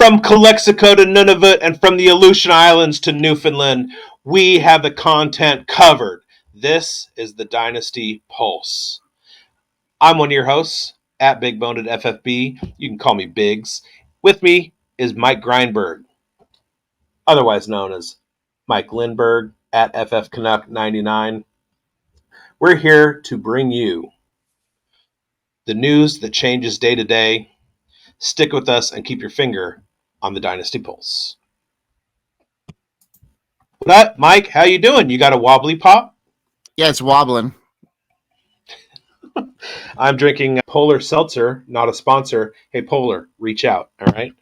From Calexico to Nunavut and from the Aleutian Islands to Newfoundland, we have the content covered. This is the Dynasty Pulse. I'm one of your hosts at Big Boned at FFB. You can call me Biggs. With me is Mike Greinberg, otherwise known as Mike Lindberg at FF Canuck 99. We're here to bring you the news that changes day to day. Stick with us and keep your finger on the Dynasty Pulse. What up, Mike? How you doing? You got a wobbly pop? Yeah, it's wobbling. I'm drinking Polar Seltzer, not a sponsor. Hey, Polar, reach out, all right?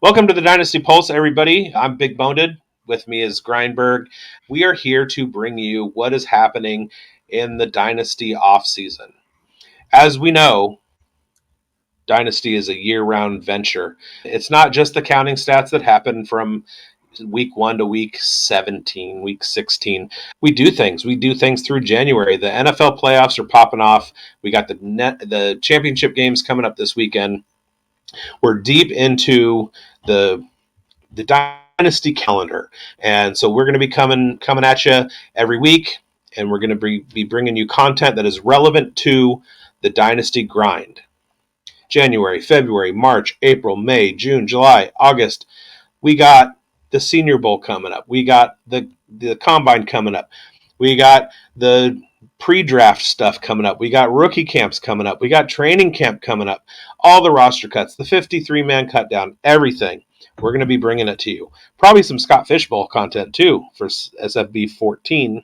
Welcome to the Dynasty Pulse, everybody. I'm Big Boned. With me is Greinberg. We are here to bring you what is happening in the Dynasty offseason. As we know, Dynasty is a year-round venture. It's not just the counting stats that happen from week 1 to week 17, week 16. We do things through January. The NFL playoffs are popping off. We got the championship games coming up this weekend. We're deep into the Dynasty calendar, and so we're going to be coming at you every week, and we're going to be bringing you content that is relevant to the Dynasty grind. January, February, March, April, May, June, July, August. We got the Senior Bowl coming up. We got the Combine coming up. We got the pre-draft stuff coming up. We got rookie camps coming up. We got training camp coming up. All the roster cuts, the 53-man cut down, everything. We're going to be bringing it to you. Probably some Scott Fishbowl content too for SFB 14.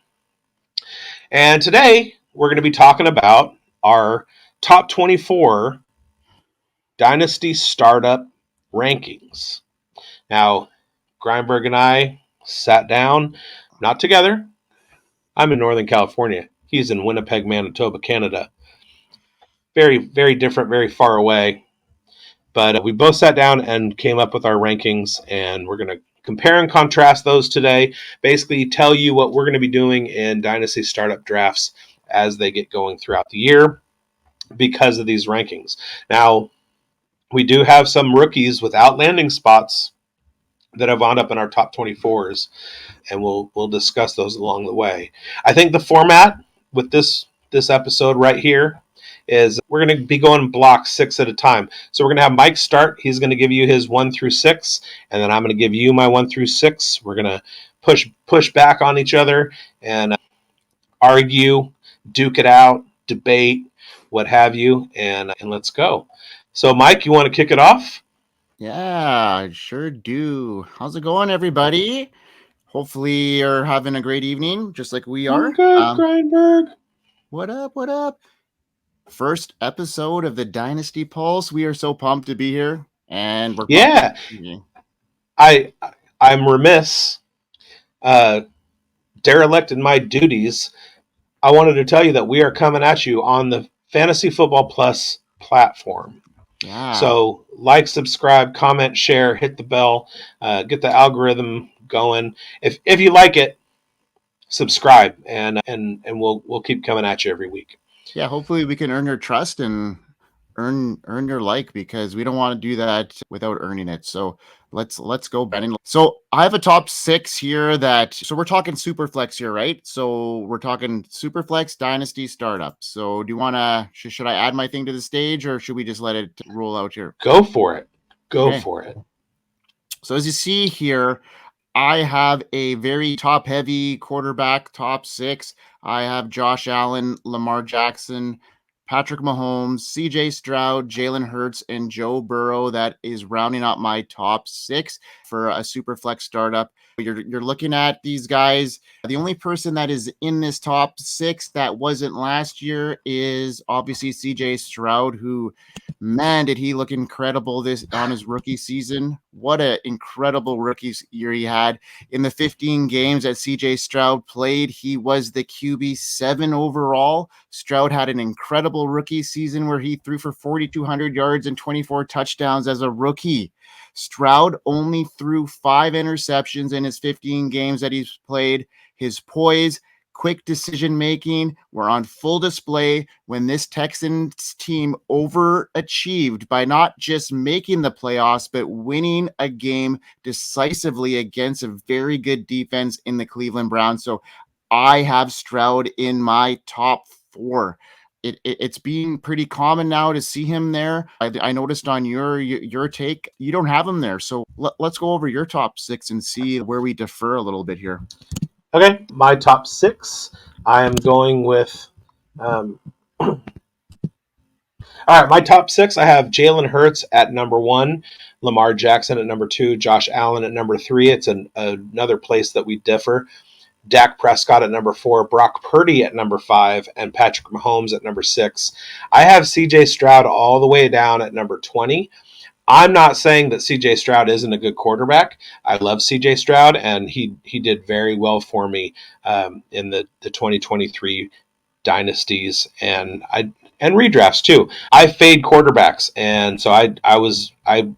And today we're going to be talking about our top 24 Dynasty Startup Rankings. Now, Greinberg and I sat down, not together. I'm in Northern California. He's in Winnipeg, Manitoba, Canada. Very, very different, very far away. But we both sat down and came up with our rankings, and we're going to compare and contrast those today. Basically, tell you what we're going to be doing in Dynasty Startup drafts as they get going throughout the year because of these rankings. Now, we do have some rookies without landing spots that have wound up in our top 24s, and we'll discuss those along the way. I think the format with this episode right here is we're going to be going block 6 at a time. So we're going to have Mike start. He's going to give you his 1 through 6, and then I'm going to give you my 1 through 6. We're going to push back on each other and argue, duke it out, debate, what have you, and let's go. So, Mike, you want to kick it off? Yeah, I sure do. How's it going, everybody? Hopefully you're having a great evening, just like we are. I'm good, Greinberg. What up? What up? First episode of the Dynasty Pulse. We are so pumped to be here, and we're yeah. I'm remiss, derelict in my duties. I wanted to tell you that we are coming at you on the Fantasy Football Plus platform. Yeah. So like, subscribe, comment, share, hit the bell, get the algorithm going. If you like it, subscribe, and we'll keep coming at you every week. Yeah, hopefully we can earn your trust and earn your like, because we don't want to do that without earning it. So let's go, Benny. So I have a top 6 here so we're talking Superflex here, right? So we're talking Superflex Dynasty Startup. So do you want to, should I add my thing to the stage, or should we just let it roll out here? Go for it. Go for it. So as you see here, I have a very top-heavy quarterback, top 6. I have Josh Allen, Lamar Jackson, Patrick Mahomes, CJ Stroud, Jalen Hurts, and Joe Burrow. That is rounding out my top 6 for a Superflex startup. You're looking at these guys. The only person that is in this top 6 that wasn't last year is obviously CJ Stroud, who, man, did he look incredible on his rookie season. What an incredible rookie year he had. In the 15 games that CJ Stroud played, he was the QB 7 overall. Stroud had an incredible rookie season where he threw for 4,200 yards and 24 touchdowns as a rookie. Stroud only threw 5 interceptions in his 15 games that he's played. His poise, quick decision making were on full display when this Texans team overachieved by not just making the playoffs, but winning a game decisively against a very good defense in the Cleveland Browns. So I have Stroud in my top 4. It's being pretty common now to see him there. I noticed on your take, you don't have him there. So let's go over your top 6 and see where we differ a little bit here. Okay, my top 6. I am going with. All right, my top 6. I have Jalen Hurts at number 1, Lamar Jackson at number 2, Josh Allen at number 3. It's another place that we differ. Dak Prescott at number 4, Brock Purdy at number 5, and Patrick Mahomes at number 6. I have CJ Stroud all the way down at number 20. I'm not saying that CJ Stroud isn't a good quarterback. I love CJ Stroud, and he did very well for me in the 2023 dynasties and redrafts too. I fade quarterbacks, and so I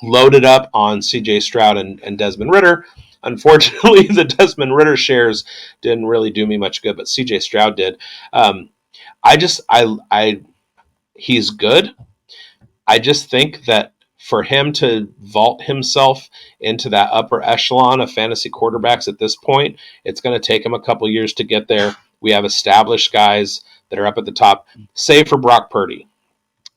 loaded up on CJ Stroud and Desmond Ritter. Unfortunately, the Desmond Ritter shares didn't really do me much good, but CJ Stroud did. He's good. I just think that for him to vault himself into that upper echelon of fantasy quarterbacks at this point, it's going to take him a couple years to get there. We have established guys that are up at the top, save for Brock Purdy.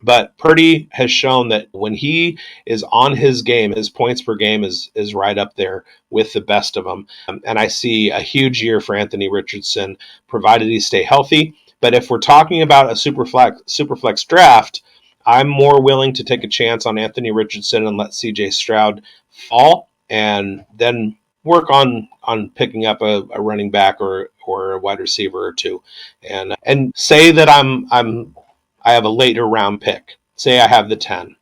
But Purdy has shown that when he is on his game, his points per game is right up there with the best of them. And I see a huge year for Anthony Richardson, provided he stay healthy. But if we're talking about a superflex draft, I'm more willing to take a chance on Anthony Richardson and let CJ Stroud fall, and then work on picking up a running back or a wide receiver or two, and say that I have a later round pick. Say I have the 10.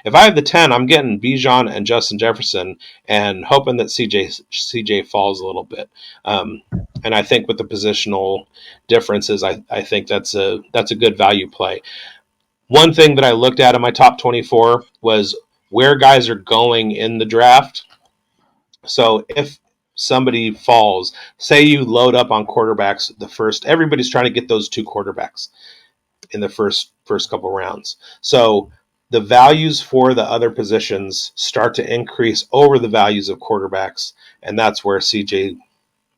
If I have the 10, I'm getting Bijan and Justin Jefferson and hoping that CJ falls a little bit. And I think with the positional differences, I think that's a good value play. One thing that I looked at in my top 24 was where guys are going in the draft. So if somebody falls, say you load up on quarterbacks everybody's trying to get those 2 quarterbacks in the first couple rounds. So the values for the other positions start to increase over the values of quarterbacks, and that's where CJ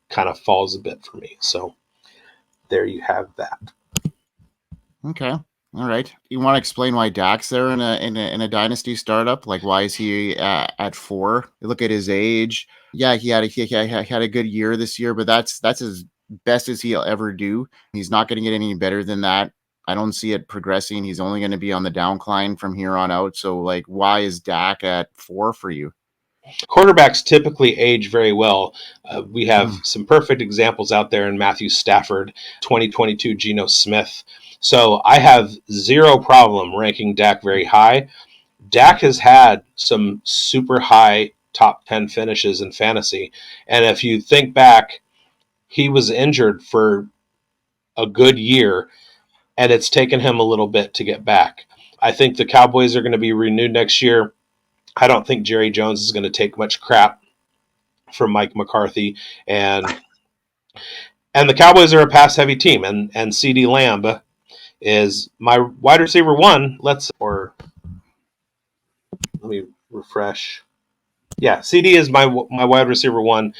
kind of falls a bit for me. So there you have that. Okay. All right. You want to explain why Dak's there in a dynasty startup? Like, why is he at 4? You look at his age. Yeah, he had a good year this year, but that's as best as he'll ever do. He's not going to get any better than that. I don't see it progressing. He's only going to be on the downcline from here on out. So, like, why is Dak at 4 for you? Quarterbacks typically age very well. We have some perfect examples out there in Matthew Stafford, 2022 Geno Smith. So I have zero problem ranking Dak very high. Dak has had some super high top 10 finishes in fantasy. And if you think back, he was injured for a good year, and it's taken him a little bit to get back. I think the Cowboys are going to be renewed next year. I don't think Jerry Jones is going to take much crap from Mike McCarthy, and the Cowboys are a pass heavy team, and CeeDee Lamb is my wide receiver 1. Let me refresh. Yeah, CD is my wide receiver 1.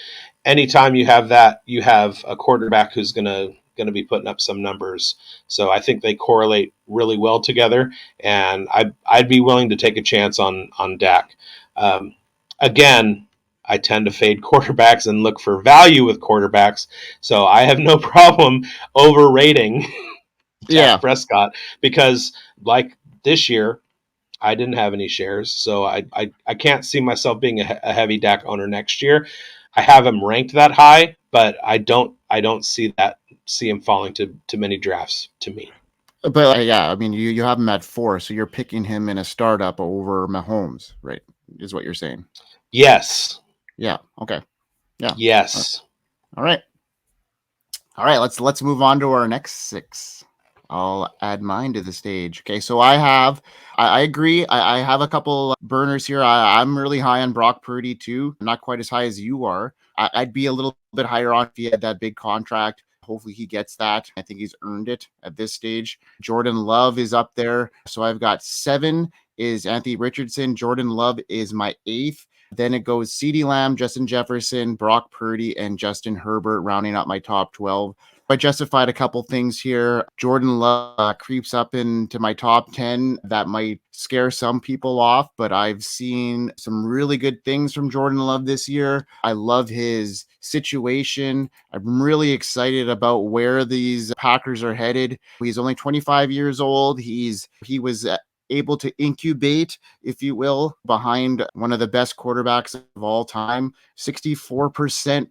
Anytime you have that, you have a quarterback who's gonna be putting up some numbers. So I think they correlate really well together, and I'd be willing to take a chance on Dak. Again, I tend to fade quarterbacks and look for value with quarterbacks, so I have no problem overrating Dak Prescott, because like this year, I didn't have any shares, so I can't see myself being a heavy Dak owner next year. I have him ranked that high, but I don't see him falling to many drafts to me. But yeah, I mean, you have him at 4, so you're picking him in a startup over Mahomes, right? Is what you're saying? Yes. Yeah. Okay. Yeah. Yes. All right. Let's move on to our next 6. I'll add mine to the stage. Okay, so I agree. I have a couple burners here. I'm really high on Brock Purdy too. Not quite as high as you are. I'd be a little bit higher on if he had that big contract. hopefully he gets that. I think he's earned it at this stage. Jordan Love is up there. So I've got 7 is Anthony Richardson. Jordan Love is my 8th. Then it goes CeeDee Lamb, Justin Jefferson, Brock Purdy, and Justin Herbert, rounding out my top 12. I justified a couple things here. Jordan Love creeps up into my top 10. That might scare some people off, but I've seen some really good things from Jordan Love this year. I love his situation. I'm really excited about where these Packers are headed. He's only 25 years old. He was able to incubate, if you will, behind one of the best quarterbacks of all time. 64%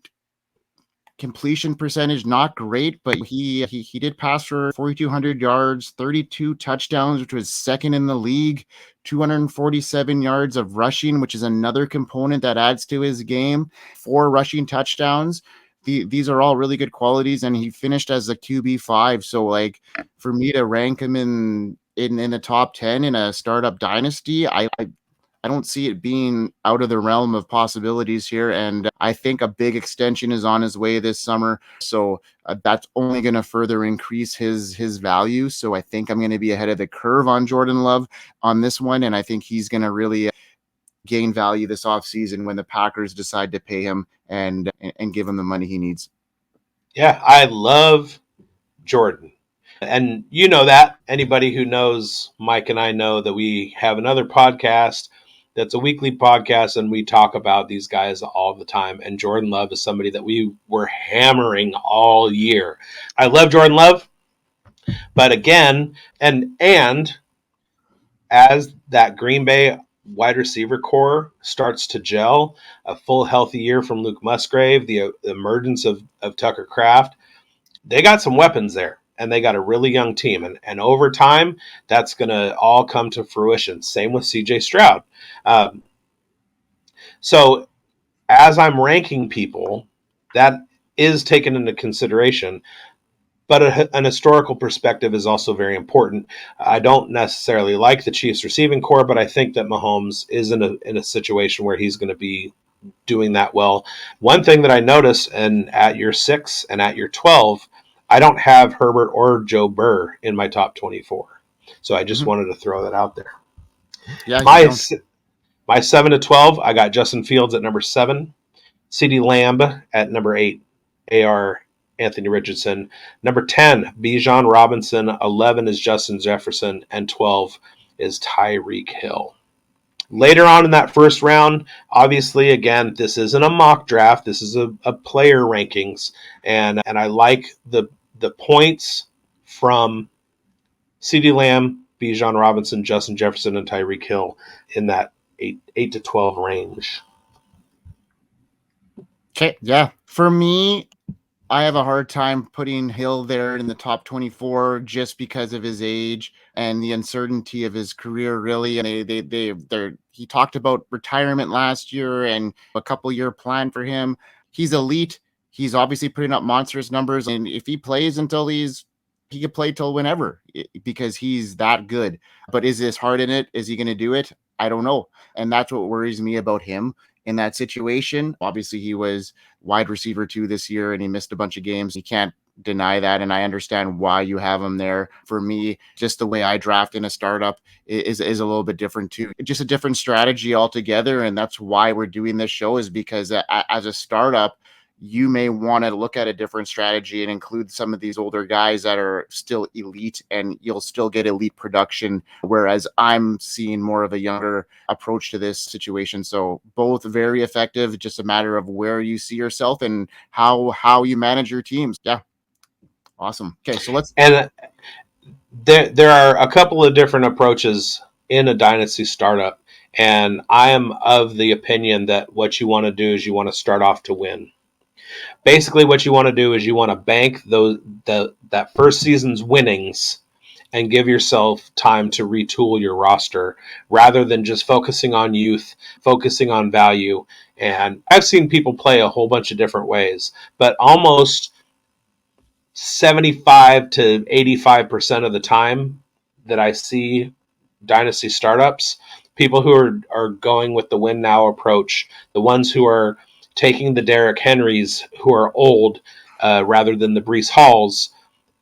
completion percentage, not great, but he did pass for 4,200 yards, 32 touchdowns, which was second in the league, 247 yards of rushing, which is another component that adds to his game, 4 rushing touchdowns. These are all really good qualities, and he finished as a QB5. So, like, for me to rank him in the top 10 in a startup dynasty, I don't see it being out of the realm of possibilities here. And I think a big extension is on his way this summer. So that's only going to further increase his value. So I think I'm going to be ahead of the curve on Jordan Love on this one. And I think he's going to really gain value this offseason when the Packers decide to pay him and give him the money he needs. Yeah, I love Jordan. And you know that. Anybody who knows Mike and I know that we have another podcast that's a weekly podcast, and we talk about these guys all the time. And Jordan Love is somebody that we were hammering all year. I love Jordan Love, but again, and as that Green Bay wide receiver core starts to gel, a full healthy year from Luke Musgrave, the emergence of Tucker Kraft, they got some weapons there, and they got a really young team. And over time, that's going to all come to fruition. Same with CJ Stroud. So as I'm ranking people, that is taken into consideration. But an historical perspective is also very important. I don't necessarily like the Chiefs receiving core, but I think that Mahomes is in a situation where he's going to be doing that well. One thing that I notice, and at your 6 and at your 12, I don't have Herbert or Joe Burr in my top 24. So I just wanted to throw that out there. Yeah, my 7 to 12, I got Justin Fields at number 7, CeeDee Lamb at number 8, AR Anthony Richardson. Number 10, Bijan Robinson. 11 is Justin Jefferson. And 12 is Tyreek Hill. Later on in that first round, obviously, again, this isn't a mock draft. This is a player rankings. And I like the points from CeeDee Lamb, Bijan Robinson, Justin Jefferson, and Tyreek Hill in that 8 to 12 range. Okay, yeah. For me, I have a hard time putting Hill there in the top 24 just because of his age and the uncertainty of his career, really. And he talked about retirement last year and a couple-year plan for him. He's elite. He's obviously putting up monstrous numbers, and if he plays until he could play till whenever because he's that good. But is this hard in it? Is he going to do it? I don't know. And that's what worries me about him in that situation. Obviously, he was wide receiver 2 this year and he missed a bunch of games. You can't deny that. And I understand why you have him there. For me, just the way I draft in a startup is a little bit different too. Just a different strategy altogether. And that's why we're doing this show, is because as a startup, you may want to look at a different strategy and include some of these older guys that are still elite, and you'll still get elite production. Whereas I'm seeing more of a younger approach to this situation. So both very effective, just a matter of where you see yourself and how you manage your teams. Yeah. Awesome. Okay. So And there are a couple of different approaches in a dynasty startup. And I am of the opinion that what you want to do is you want to start off to win. Basically, what you want to do is you want to bank that first season's winnings and give yourself time to retool your roster rather than just focusing on youth, focusing on value. And I've seen people play a whole bunch of different ways, but almost 75 to 85% of the time that I see dynasty startups, people who are going with the win now approach, the ones who are taking the Derrick Henrys who are old rather than the Breece Halls,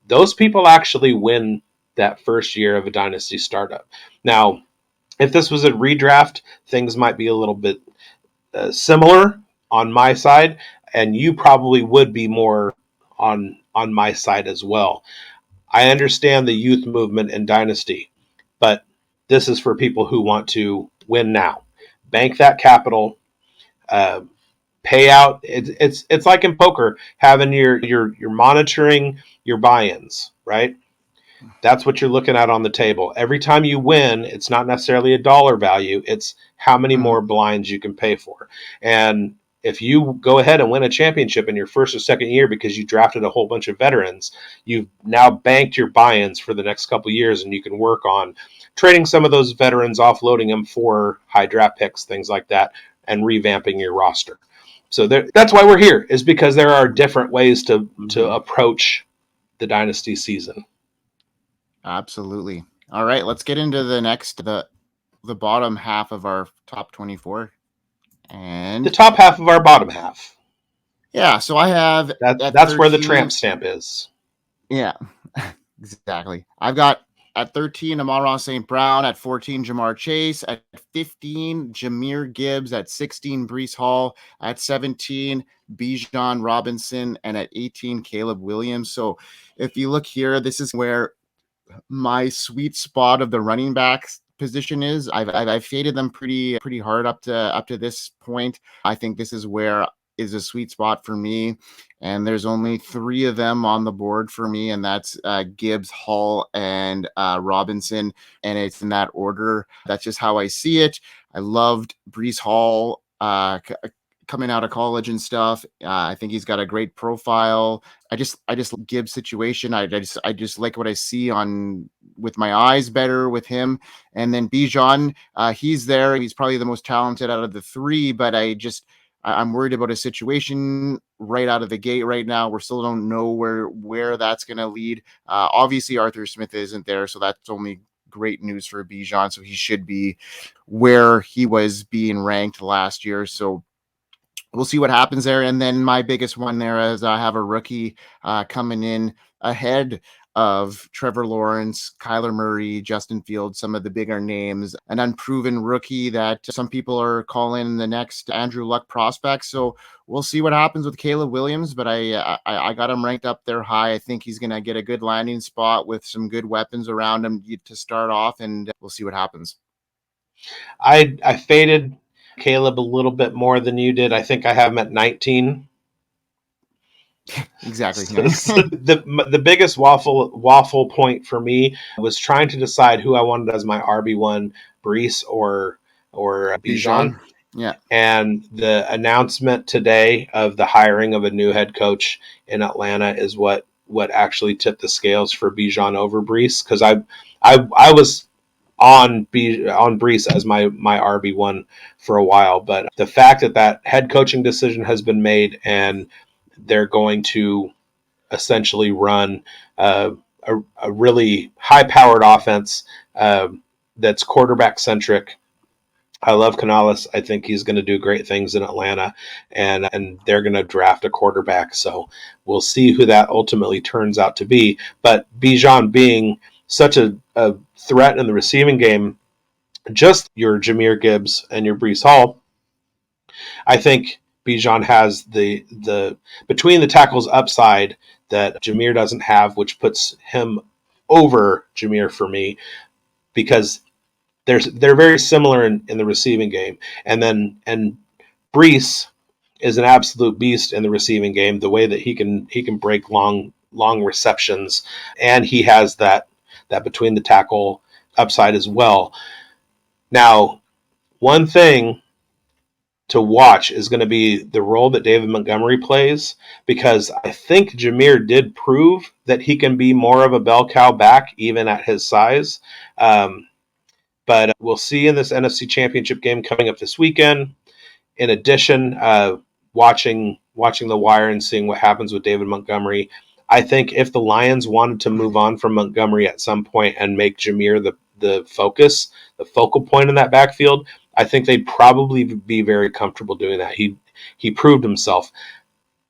those people actually win that first year of a dynasty startup. Now, if this was a redraft, things might be a little bit similar on my side, and you probably would be more on my side as well. I understand the youth movement in Dynasty, but this is for people who want to win now. Bank that capital, uh, pay out. It's like in poker, having your monitoring your buy-ins, right? That's what you're looking at on the table. Every time you win, it's not necessarily a dollar value, it's how many more blinds you can pay for. And if you go ahead and win a championship in your first or second year because you drafted a whole bunch of veterans, you've now banked your buy-ins for the next couple of years, and you can work on trading some of those veterans, offloading them for high draft picks, things like that, and revamping your roster. So that's why we're here, is because there are different ways to approach the dynasty season. Absolutely. All right, let's get into the bottom half of our top 24. And the top half of our bottom half. Yeah, so I have that's 13, where the tramp stamp is. Yeah, exactly. I've got at 13, Amon-Ra St. Brown. At 14, Jamar Chase. At 15, Jahmyr Gibbs. At 16, Breece Hall. At 17, Bijan Robinson. And at 18, Caleb Williams. So if you look here, this is where my sweet spot of the running backs position is. I've faded them pretty hard up to this point. I think this is where is a sweet spot for me, and there's only 3 of them on the board for me, and that's Gibbs, Hall, and Robinson, and it's in that order. That's just how I see it. I loved Breece Hall coming out of college and stuff. I think he's got a great profile. I just Gibbs situation. I just like what I see on with my eyes better with him. And then Bijan, he's there. He's probably the most talented out of the 3, but I'm worried about a situation right out of the gate right now. We still don't know where that's going to lead. Obviously, Arthur Smith isn't there, so that's only great news for Bijan. So he should be where he was being ranked last year. So we'll see what happens there. And then my biggest one there is I have a rookie coming in ahead of Trevor Lawrence, Kyler Murray, Justin Fields, some of the bigger names, an unproven rookie that some people are calling the next Andrew Luck prospect. So we'll see what happens with Caleb Williams, but I got him ranked up there high. I think he's going to get a good landing spot with some good weapons around him to start off, and we'll see what happens. I faded Caleb a little bit more than you did. I think I have him at 19. Exactly. So the biggest waffle point for me was trying to decide who I wanted as my RB1, Breece or Bijan. Yeah. And the announcement today of the hiring of a new head coach in Atlanta is what actually tipped the scales for Bijan over Breece, because I was on Breece as my RB1 for a while, but the fact that head coaching decision has been made and they're going to essentially run a really high-powered offense that's quarterback-centric. I love Canales. I think he's going to do great things in Atlanta, and they're going to draft a quarterback. So we'll see who that ultimately turns out to be. But Bijan being such a threat in the receiving game, just your Jahmyr Gibbs and your Breece Hall, I think Bijan has the between the tackles upside that Jahmyr doesn't have, which puts him over Jahmyr for me, because they're very similar in the receiving game. And Breece is an absolute beast in the receiving game, the way that he can break long receptions, and he has that between the tackle upside as well. Now, one thing to watch is going to be the role that David Montgomery plays, because I think Jahmyr did prove that he can be more of a bell cow back even at his size. But we'll see in this NFC Championship game coming up this weekend. In addition, watching the wire and seeing what happens with David Montgomery, I think if the Lions wanted to move on from Montgomery at some point and make Jahmyr the focal point in that backfield, I think they'd probably be very comfortable doing that. He proved himself.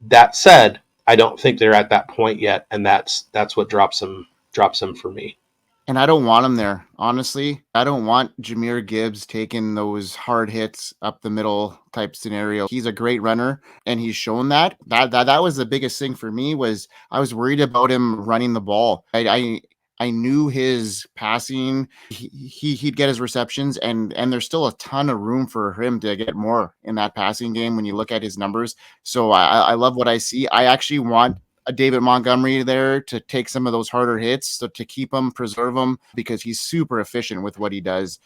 That said, I don't think they're at that point yet, and that's what drops him for me. And I don't want him there, honestly. I don't want Jahmyr Gibbs taking those hard hits up the middle type scenario. He's a great runner, and he's shown that. That was the biggest thing for me. Was I was worried about him running the ball. I knew his passing. He'd get his receptions, and there's still a ton of room for him to get more in that passing game when you look at his numbers. So I love what I see. I actually want a David Montgomery there to take some of those harder hits, so to keep him, preserve him, because he's super efficient with what he does.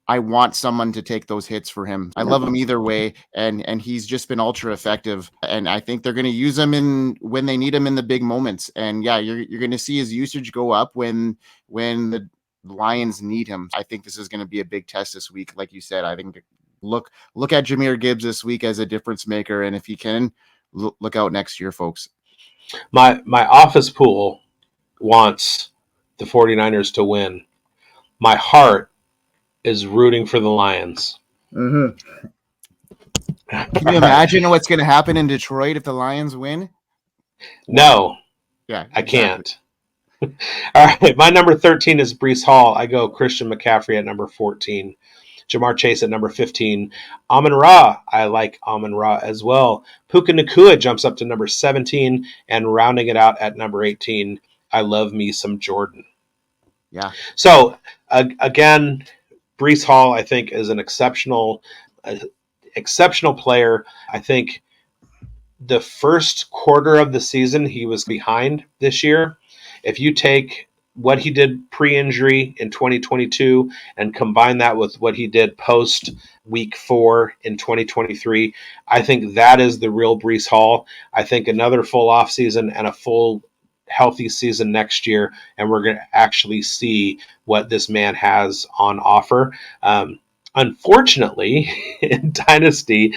I want someone to take those hits for him. I love him either way, and he's just been ultra effective. And I think they're going to use him in when they need him in the big moments. And yeah, you're going to see his usage go up when the Lions need him. I think this is going to be a big test this week, like you said. I think look at Jahmyr Gibbs this week as a difference maker, and if he can, look out next year, folks. My office pool wants the 49ers to win. My heart is rooting for the Lions. Mm-hmm. Can you imagine what's going to happen in Detroit if the Lions win? No. Yeah, exactly. I can't. All right, my number 13 is Breece Hall. I go Christian McCaffrey at number 14. Jamar Chase at number 15. Amon-Ra, I like Amon-Ra as well. Puka Nacua jumps up to number 17, and rounding it out at number 18, I love me some Jordan. Yeah. So, again, Breece Hall, I think, is an exceptional player. I think the first quarter of the season, he was behind this year. If you take what he did pre-injury in 2022 and combine that with what he did post week 4 in 2023, I think that is the real Breece Hall. I think another full off season and a full healthy season next year, and we're going to actually see what this man has on offer. Unfortunately, in Dynasty,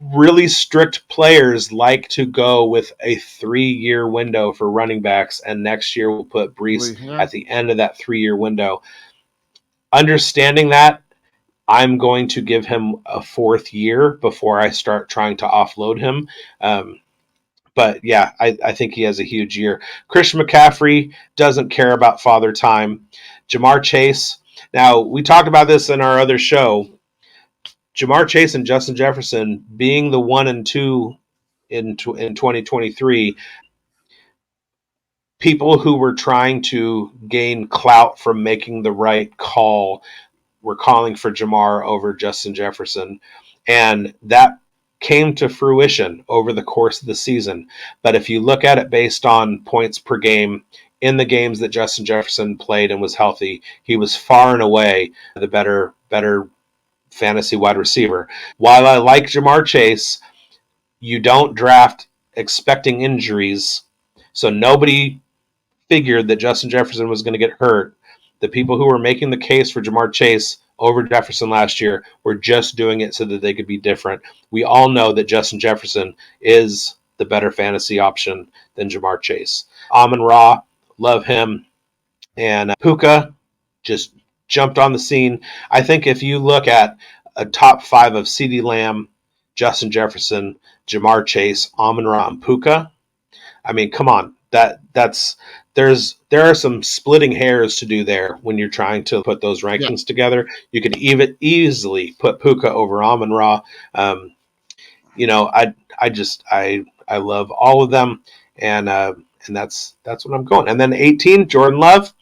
really strict players like to go with a 3-year window for running backs, and next year we'll put Breece at the end of that 3-year window. Understanding that, I'm going to give him a 4th year before I start trying to offload him. But yeah, I think he has a huge year. Christian McCaffrey doesn't care about father time. Jamar Chase. Now, we talked about this in our other show. Jamar Chase and Justin Jefferson being the 1 and 2 in 2023, people who were trying to gain clout from making the right call were calling for Jamar over Justin Jefferson. And that came to fruition over the course of the season. But if you look at it based on points per game, in the games that Justin Jefferson played and was healthy, he was far and away the better fantasy wide receiver. While I like Jamar Chase, you don't draft expecting injuries. So nobody figured that Justin Jefferson was going to get hurt. The people who were making the case for Jamar Chase over Jefferson last year were just doing it so that they could be different. We all know that Justin Jefferson is the better fantasy option than Jamar Chase. Amon-Ra, love him. And Puka just jumped on the scene. I think if you look at a top 5 of CeeDee Lamb, Justin Jefferson, Jamar Chase, Amon-Ra, and Puka, I mean, come on. There are some splitting hairs to do there when you're trying to put those rankings together. You could even easily put Puka over Amon-Ra. I love all of them, and that's what I'm going. And then 18, Jordan Love.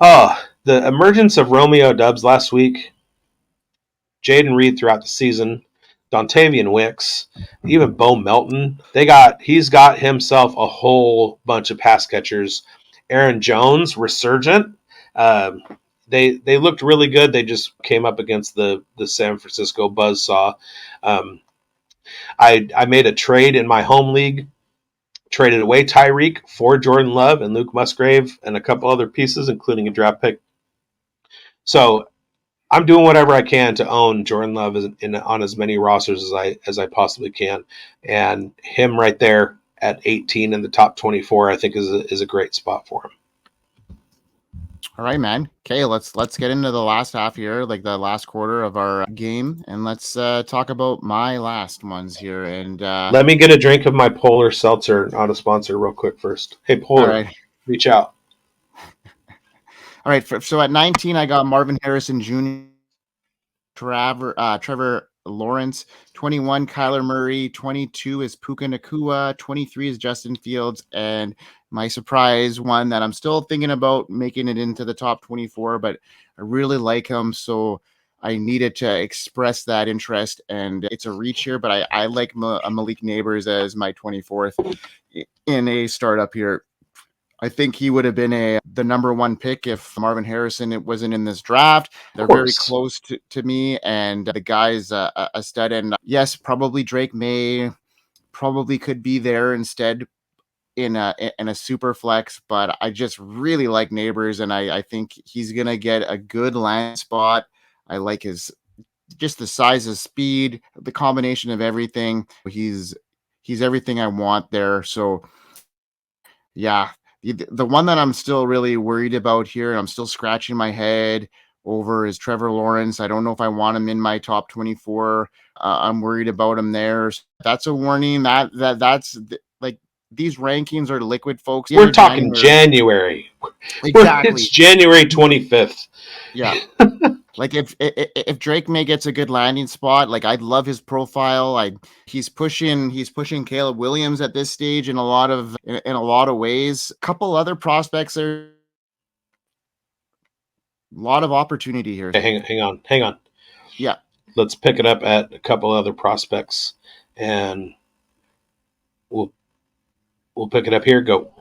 Oh, the emergence of Romeo Doubs last week, Jaden Reed throughout the season, Dontavian Wicks, even Bo Melton. He's got himself a whole bunch of pass catchers. Aaron Jones, resurgent. They looked really good. They just came up against the San Francisco Buzzsaw. I made a trade in my home league, traded away Tyreek for Jordan Love and Luke Musgrave and a couple other pieces, including a draft pick. So I'm doing whatever I can to own Jordan Love on as many rosters as I possibly can, and him right there at 18 in the top 24, I think is a great spot for him. All right, man. Okay, let's get into the last half here, like the last quarter of our game, and let's talk about my last ones here. And Let me get a drink of my Polar Seltzer, not a sponsor, real quick first. Hey, all Polar, right, reach out. all right. So at 19, I got Marvin Harrison Jr., Trevor Lawrence, 21, Kyler Murray, 22 is Puka Nakua, 23 is Justin Fields, and my surprise one that I'm still thinking about making it into the top 24, but I really like him, so I needed to express that interest, and it's a reach here, but I like Malik Neighbors as my 24th in a startup here. I think he would have been the number one pick if Marvin Harrison wasn't in this draft. Of They're very course. close to me, and the guy's a stud. And yes, probably Drake May probably could be there instead in a super flex, but I just really like Neighbors, and I think he's gonna get a good land spot. I like his just the size, of speed, the combination of everything. He's everything I want there. So yeah, the one that I'm still really worried about here, and I'm still scratching my head over, is Trevor Lawrence. I don't know if I want him in my top 24. I'm worried about him there. So that's a warning. That's like these rankings are liquid, folks. The end We're of talking January. January. It's Exactly. January 25th. Yeah. Like if Drake May gets a good landing spot, like I'd love his profile. He's pushing Caleb Williams at this stage in a lot of ways. A couple other prospects there, a lot of opportunity here. Okay, hang on. Yeah, Let's pick it up at a couple other prospects, and we'll pick it up here. Go.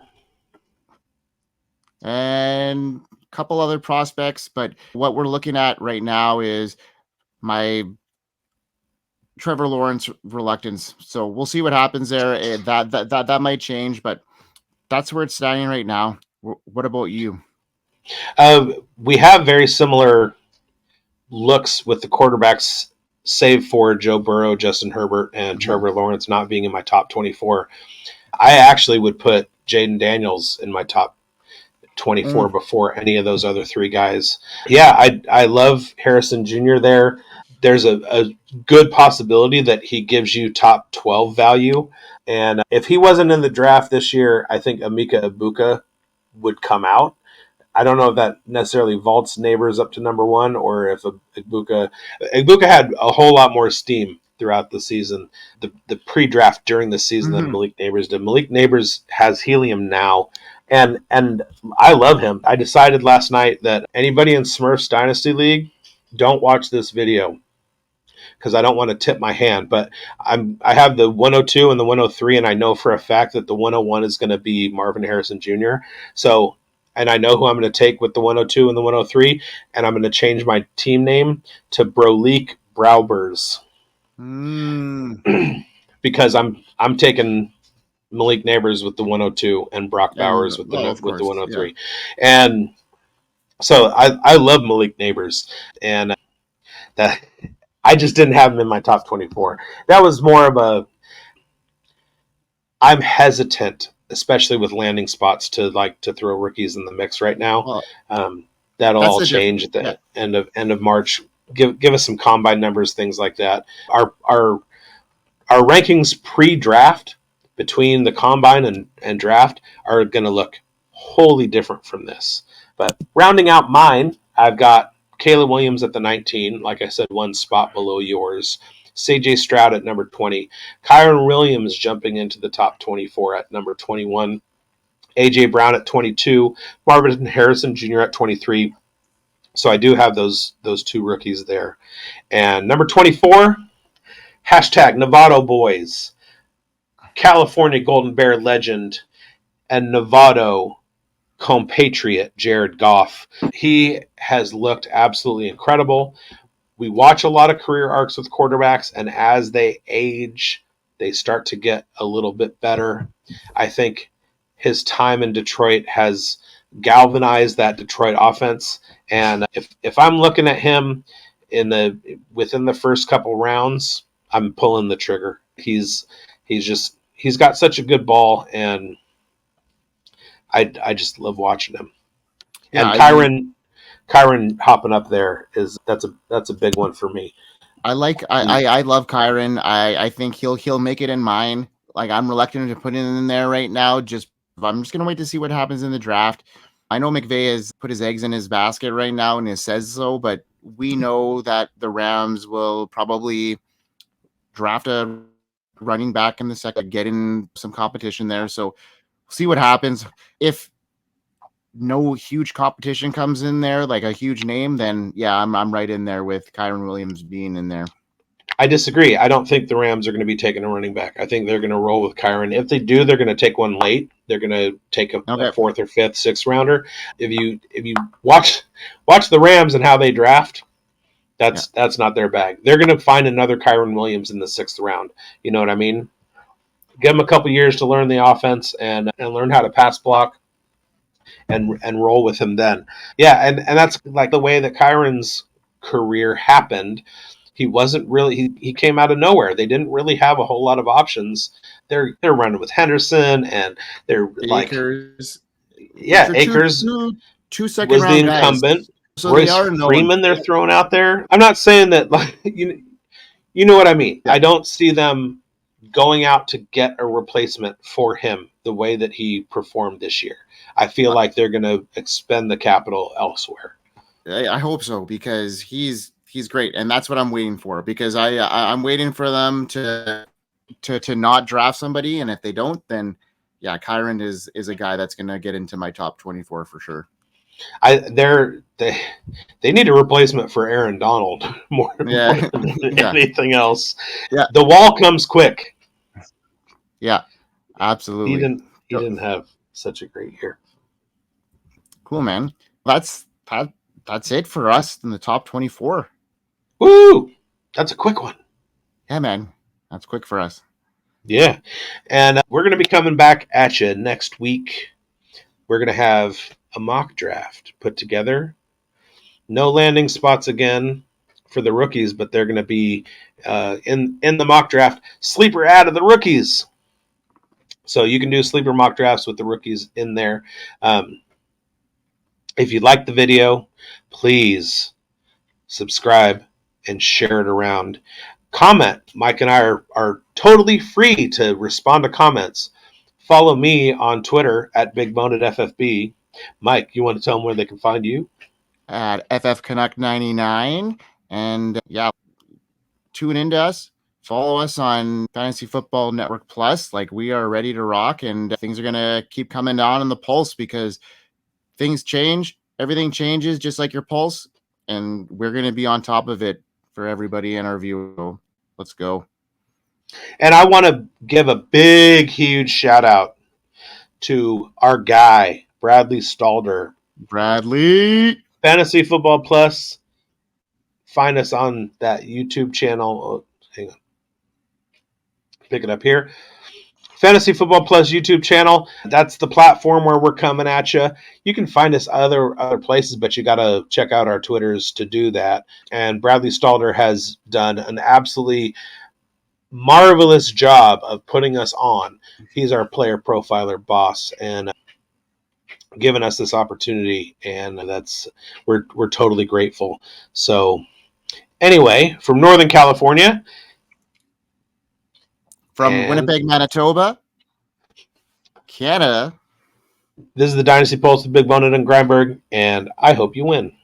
and a couple other prospects, but what we're looking at right now is my Trevor Lawrence reluctance. So we'll see what happens there. That might change, but that's where it's standing right now. What about you? We have very similar looks with the quarterbacks, save for Joe Burrow, Justin Herbert, and Mhm. Trevor Lawrence not being in my top 24. I actually would put Jaden Daniels in my top 24 Mm. before any of those other three guys. Yeah, I love Harrison Jr. there. There's a good possibility that he gives you top 12 value. And if he wasn't in the draft this year, I think Emeka Ibuka would come out. I don't know if that necessarily vaults Neighbors up to number one, or if Ibuka had a whole lot more steam throughout the season, the pre-draft during the season than Mhm. Malik Neighbors did. Malik Neighbors has helium now, and I love him. I decided last night that anybody in Smurfs Dynasty League, don't watch this video because I don't want to tip my hand. But I have the 102 and the 103, and I know for a fact that the 101 is going to be Marvin Harrison Jr. So, and I know who I'm going to take with the 102 and the 103, and I'm going to change my team name to Broleek Browbers Mm. because I'm taking Malik Neighbors with the 102 and Brock And Bowers with well, the of with the course, yeah. 103, and so I love Malik Neighbors, and that I just didn't have him in my top 24. That was more of a I'm hesitant, especially with landing spots, to like to throw rookies in the mix right now. Well, Um, that'll that's all the diff. change at Yeah. the end of March. Give us some combine numbers, things like that. Our rankings pre-draft between the combine and draft are going to look wholly different from this. But rounding out mine, I've got Caleb Williams at the 19, like I said, one spot below yours. CJ Stroud at number 20. Kyron Williams jumping into the top 24 at number 21. AJ Brown at 22. Marvin Harrison Jr. at 23. So I do have those two rookies there. And number 24, hashtag Novato Boys. California Golden Bear legend and Novato compatriot Jared Goff. He has looked absolutely incredible. We watch a lot of career arcs with quarterbacks, and as they age, they start to get a little bit better. I think his time in Detroit has galvanized that Detroit offense. And if I'm looking at him within the first couple rounds, I'm pulling the trigger. He's got such a good ball, and I just love watching him. Yeah, And Kyron hopping up there that's a big one for me. I love Kyron. I think he'll make it in mine. Like, I'm reluctant to put it in there right now. I'm just gonna wait to see what happens in the draft. I know McVay has put his eggs in his basket right now and he says so, but we know that the Rams will probably draft a running back in the second, get in some competition there. So see what happens. If no huge competition comes in there, like a huge name, then yeah, I'm right in there with Kyron Williams being in there. I disagree. I don't think the Rams are going to be taking a running back. I think they're going to roll with Kyron. If they do, they're going to take one late. They're going to take a fourth or fifth, sixth rounder. If you watch the Rams and how they draft, that's not their bag. They're going to find another Kyron Williams in the sixth round. You know what I mean? Give them a couple years to learn the offense and learn how to pass block and roll with him then. Yeah, and that's like the way that Kyron's career happened. He wasn't really he came out of nowhere. They didn't really have a whole lot of options. They're running with Henderson and they're Akers. Akers Two second was round the incumbent. guys. So Royce they are known. Freeman they're throwing out there. I'm not saying that like you know what I mean. Yeah. I don't see them going out to get a replacement for him the way that he performed this year. I feel like they're going to expend the capital elsewhere. I hope so, because he's great, and that's what I'm waiting for. Because I'm waiting for them to not draft somebody, and if they don't, then yeah, Kyron is a guy that's going to get into my top 24 for sure. They need a replacement for Aaron Donald more than anything else. Yeah, the wall comes quick. Yeah, absolutely. He didn't have such a great year. Cool, man. That's it for us in the top 24. Woo! That's a quick one. Yeah, man. That's quick for us. Yeah. And we're going to be coming back at you next week. We're going to have a mock draft put together. No landing spots again for the rookies, but they're going to be in the mock draft. Sleeper ad of the rookies. So you can do sleeper mock drafts with the rookies in there. If you like the video, please subscribe and share it around. Comment. Mike and I are totally free to respond to comments. Follow me on Twitter at BigBonedFFB. Mike, you want to tell them where they can find you? At FFCanuck99. And yeah, tune into us. Follow us on Dynasty Football Network Plus. Like, we are ready to rock, and things are going to keep coming down in the pulse because things change. Everything changes just like your pulse, and we're going to be on top of it for everybody in our view. Let's go. And I want to give a big, huge shout out to our guy, Bradley Stalder. Bradley. Fantasy Football Plus. Find us on that YouTube channel. Oh, hang on. Pick it up here. Fantasy Football Plus YouTube channel. That's the platform where we're coming at you. You can find us other places, but you got to check out our Twitters to do that. And Bradley Stalder has done an absolutely marvelous job of putting us on. He's our player profiler boss and giving us this opportunity, and we're totally grateful. So anyway, from Northern California, from Winnipeg, Manitoba, Canada, this is the Dynasty Pulse with Big Boned and Greinberg, and I hope you win.